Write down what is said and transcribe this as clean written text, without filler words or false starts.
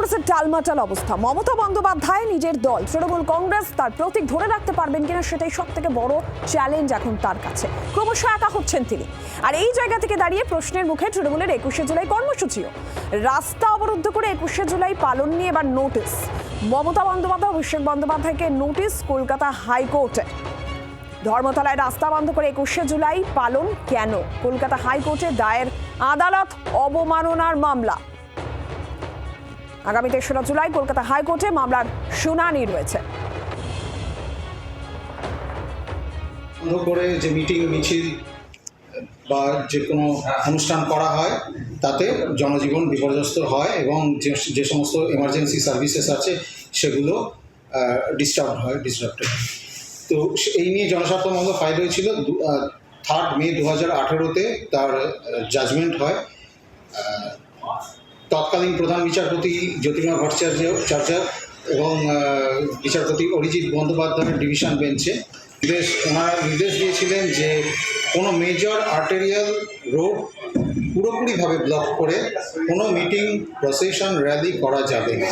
কংগ্রেসের টালমাটাল অবস্থা। মমতা বন্দ্যোপাধ্যায় নিজের দল তৃণমূল কংগ্রেস তার প্রতীক ধরে রাখতে পারবেন কিনা সেটাই সব থেকে বড় চ্যালেঞ্জ এখন তার কাছে। ক্রমশ একা হচ্ছেন তিনি। আর এই জায়গা থেকে দাঁড়িয়ে প্রশ্নের মুখে তৃণমূলের 21শে জুলাই কর্মসূচিও। রাস্তা অবরুদ্ধ করে 21শে জুলাই পালন নিয়ে এবার নোটিশ। মমতা বন্দ্যোপাধ্যায় অভিষেক বন্দ্যোপাধ্যায়কে নোটিশ কলকাতা হাইকোর্টে। ধর্মতলায় রাস্তা বন্ধ করে 21শে জুলাই পালন কেন? কলকাতা হাইকোর্টে দায়ের আদালত অবমাননার মামলা। আগামী 3রা জুলাই কলকাতা হাইকোর্টে মামলার শুনানি রয়েছে। বন্ধ করে যে মিটিং মিছিল বা যে কোনো অনুষ্ঠান করা হয় তাতে জনজীবন বিপর্যস্ত হয় এবং যে সমস্ত এমার্জেন্সি সার্ভিসেস আছে সেগুলো ডিস্টার্বটেড। তো এই নিয়ে জনস্বার্থ মামলা ফাইল হয়েছিল 3 মে 2018-তে তার জাজমেন্ট হয়। তৎকালীন প্রধান বিচারপতি জ্যোতির্ময় ভট্টাচার্য এবং বিচারপতি অরিজিৎ বন্দ্যোপাধ্যায়ের ডিভিশন বেঞ্চে ওনারা নির্দেশ দিয়েছিলেন যে কোনো মেজর আর্টেরিয়াল রোড পুরোপুরিভাবে ব্লক করে কোনো মিটিং প্রসেশন র্যালি করা যাবে না।